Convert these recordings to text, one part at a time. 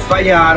FIR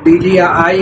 DGI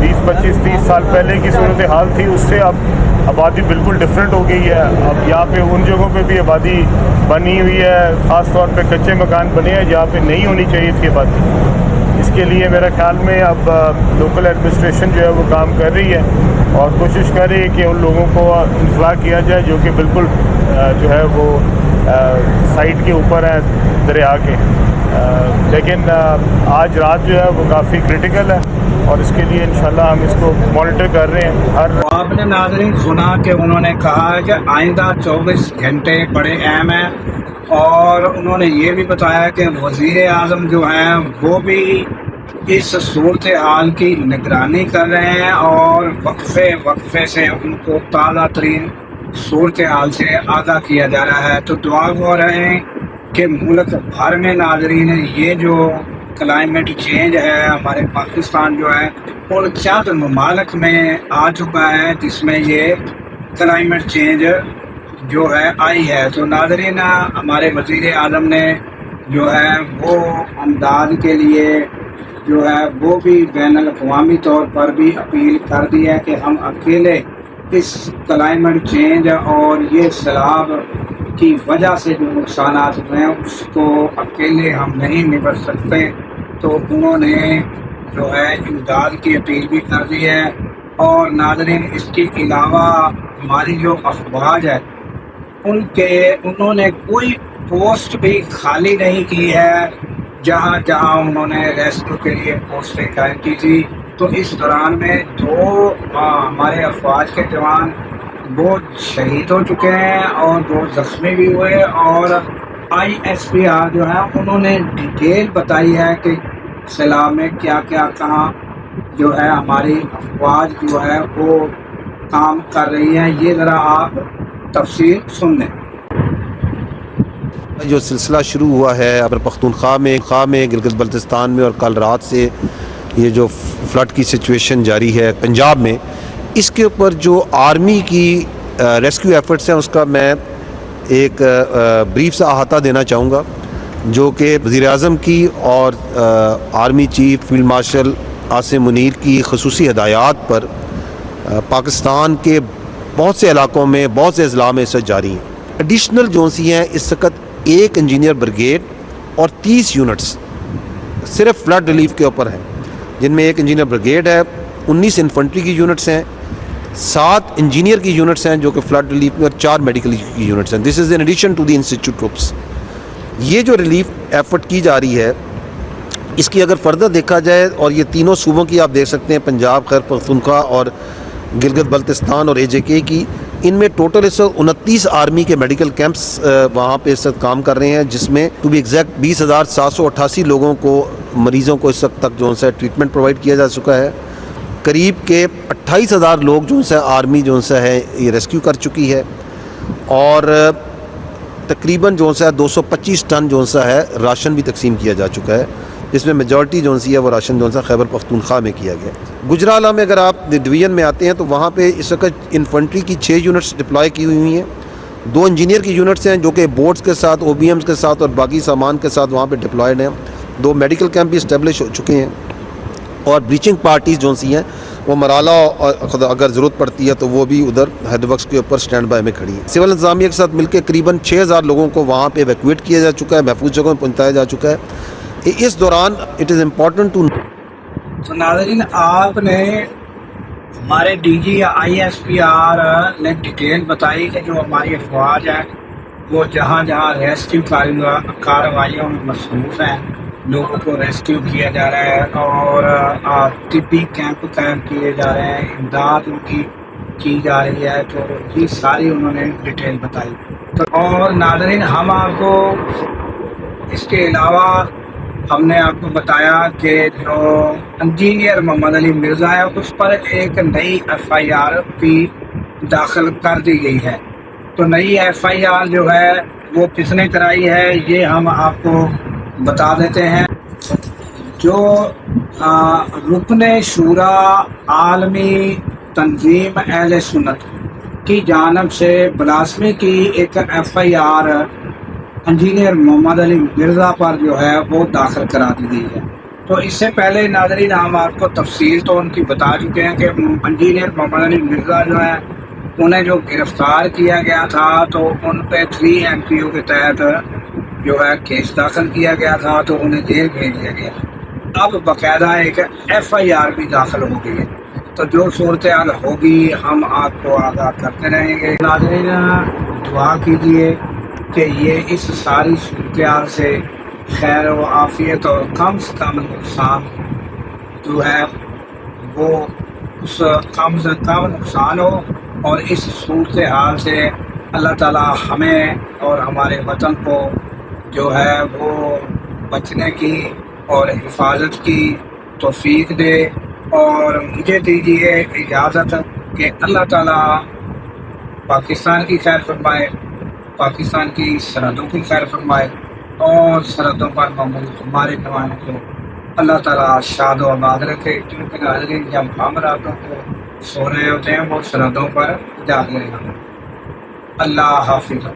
20-25-30 سال پہلے کی صورتحال تھی اس سے اب آبادی بالکل ڈفرینٹ ہو گئی ہے. اب یہاں پہ ان جگہوں پہ بھی آبادی بنی ہوئی ہے, خاص طور پہ کچے مکان بنے ہیں جہاں پہ نہیں ہونی چاہیے تھی آبادی. اس کے لیے میرے خیال میں اب لوکل ایڈمنسٹریشن جو ہے وہ کام کر رہی ہے اور کوشش کر رہی ہے کہ ان لوگوں کو انفلاح کیا جائے جو کہ بالکل جو ہے وہ سائٹ کے اوپر ہے دریا کے. لیکن آج رات جو ہے وہ کافی کرٹیکل ہے اور اس کے لیے انشاءاللہ ہم اس کو مانیٹر کر رہے ہیں. آپ نے ناظرین سنا کہ انہوں نے کہا ہے کہ آئندہ 24 گھنٹے بڑے اہم ہیں, اور انہوں نے یہ بھی بتایا کہ وزیر اعظم جو ہیں وہ بھی اس صورتحال کی نگرانی کر رہے ہیں اور وقفے سے ان کو تازہ ترین صورتحال سے آگاہ کیا جا رہا ہے. تو دعا ہو رہے ہیں کہ ملک بھر میں ناظرین یہ جو کلائمیٹ چینج ہے ہمارے پاکستان جو ہے ان چند ممالک میں آ چکا ہے جس میں یہ کلائمیٹ چینج جو ہے آئی ہے. تو ناظرین ہمارے وزیر اعظم نے جو ہے وہ امداد کے لیے جو ہے وہ بھی بین الاقوامی طور پر بھی اپیل کر دی ہے کہ ہم اکیلے اس کلائمیٹ چینج اور یہ سیلاب کی وجہ سے جو نقصانات ہوئے ہیں اس کو اکیلے ہم نہیں نبٹ سکتے. تو انہوں نے جو ہے امداد کی اپیل بھی کر دی ہے. اور ناظرین اس کے علاوہ ہماری جو افواج ہے انہوں نے کوئی پوسٹ بھی خالی نہیں کی ہے جہاں جہاں انہوں نے ریسکیو کے لیے پوسٹیں قائم کی تھی. تو اس دوران میں 2 ہمارے افواج کے جوان وہ شہید ہو چکے ہیں اور 2 زخمی بھی ہوئے. اور ISPR جو ہے انہوں نے ڈیٹیل بتائی ہے کہ سیلاب میں کیا کیا کہاں جو ہے ہماری افواج جو ہے وہ کام کر رہی ہے. یہ ذرا آپ تفصیل سن لیں. جو سلسلہ شروع ہوا ہے خیبر پختونخوا میں گلگت بلتستان میں اور کل رات سے یہ جو فلڈ کی سچویشن جاری ہے پنجاب میں, اس کے اوپر جو آرمی کی ریسکیو ایفرٹس ہیں اس کا میں ایک بریف سا احاطہ دینا چاہوں گا جو کہ وزیر اعظم کی اور army chief field marshal Asim Munir کی خصوصی ہدایات پر پاکستان کے بہت سے علاقوں میں بہت سے اضلاع میں اس وقت جاری ہیں. ایڈیشنل جو سی ہیں اس وقت 1 انجینئر بریگیڈ اور 30 یونٹس صرف فلڈ ریلیف کے اوپر ہیں, جن میں 1 انجینئر بریگیڈ ہے, 19 انفنٹری کی یونٹس ہیں, 7 انجینئر کی یونٹس ہیں جو کہ فلڈ ریلیف میں, اور 4 میڈیکل کی یونٹس ہیں. This is in addition to the institute troops. یہ جو ریلیف ایفرٹ کی جا رہی ہے اس کی اگر فردر دیکھا جائے, اور یہ تینوں صوبوں کی آپ دیکھ سکتے ہیں, پنجاب, خیبر پختونخوا اور گلگت بلتستان اور AJK کی, ان میں ٹوٹل اس وقت 29 آرمی کے میڈیکل کیمپس وہاں پہ اس وقت کام کر رہے ہیں, جس میں ٹو بی ایگزیکٹ 20,788 لوگوں کو, مریضوں کو اس وقت تک جو ہے ٹریٹمنٹ پرووائڈ کیا جا چکا ہے. قریب کے 28,000 لوگ جو ہے آرمی جو ہے یہ ریسکیو کر چکی ہے, اور تقریباً جو ہے 225 ٹن جو ہے راشن بھی تقسیم کیا جا چکا ہے, جس میں میجورٹی جو ہے وہ راشن جو ہے خیبر پختونخوا میں کیا گیا. گجرالہ میں اگر آپ ڈویژن میں آتے ہیں تو وہاں پہ اس وقت انفنٹری کی 6 یونٹس ڈپلوائے کی ہوئی ہیں, 2 انجینئر کی یونٹس ہیں جو کہ بوٹس کے ساتھ, OBMs کے ساتھ اور باقی سامان کے ساتھ وہاں پہ ڈپلائڈ ہیں, 2 میڈیکل کیمپ بھی اسٹیبلش ہو چکے ہیں, اور بریچنگ پارٹیز جو سی ہیں وہ مرالا اگر ضرورت پڑتی ہے تو وہ بھی ادھر ہیڈ ورکس کے اوپر سٹینڈ بائی میں کھڑی ہیں. سول انتظامیہ کے ساتھ مل کے قریباً 6,000 لوگوں کو وہاں پہ ایویکویٹ کیا جا چکا ہے, محفوظ جگہوں میں پہنچایا جا چکا ہے. اس دوران اٹ از امپورٹنٹ ٹو. تو ناظرین آپ نے ہمارے DG یا ISPR نے ڈیٹیل بتائی کہ جو ہماری افواج ہے وہ جہاں جہاں ریسکیو کارروائیوں میں مصروف ہیں, لوگوں کو ریسکیو کیا جا رہا ہے اور طبی کیمپ قائم کیے جا رہے ہیں, امداد ان کی جا رہی ہے. تو یہ ساری انہوں نے ڈیٹیل بتائی. تو اور ناظرین ہم آپ کو اس کے علاوہ ہم نے آپ کو بتایا کہ جو انجینئر محمد علی مرزا ہے اس پر ایک نئی FIR بھی داخل کر دی گئی ہے. تو نئی FIR جو ہے وہ کس نے کرائی ہے یہ ہم آپ کو بتا دیتے ہیں. جو رکن شورا عالمی تنظیم اہل سنت کی جانب سے بلاسمی کی ایک FIR انجینئر محمد علی مرزا پر جو ہے وہ داخل کرا دی گئی ہے. تو اس سے پہلے ناظرین ہم آپ کو تفصیل تو ان کی بتا چکے ہیں کہ انجینئر محمد علی مرزا جو ہے انہیں جو گرفتار کیا گیا تھا تو ان پہ 3 MPO کے تحت جو ہے کیس داخل کیا گیا تھا تو انہیں جیل بھیج دیا گیا. اب باقاعدہ ایک FIR بھی داخل ہو گئی ہے. تو جو صورتحال ہوگی ہم آپ کو آگاہ کرتے رہیں گے. ناظرین دعا کیجیے کہ یہ اس ساری صورتحال سے خیر و عافیت اور کم سے کم نقصان جو ہے وہ اس کم سے کم نقصان ہو، اور اس صورتحال سے اللہ تعالی ہمیں اور ہمارے وطن کو جو ہے وہ بچنے کی اور حفاظت کی توفیق دے. اور مجھے دیجیے اجازت کہ اللہ تعالی پاکستان کی خیر فرمائے، پاکستان کی سرحدوں کی خیر فرمائے، اور سرحدوں پر موجود ہمارے جوانوں کو اللہ تعالیٰ شاد و آباد رکھے. کیونکہ ناظرین جب ہم راتوں کو سو رہے ہوتے ہیں وہ سرحدوں پر جاگ رہے ہوتے ہیں. اللہ حافظ.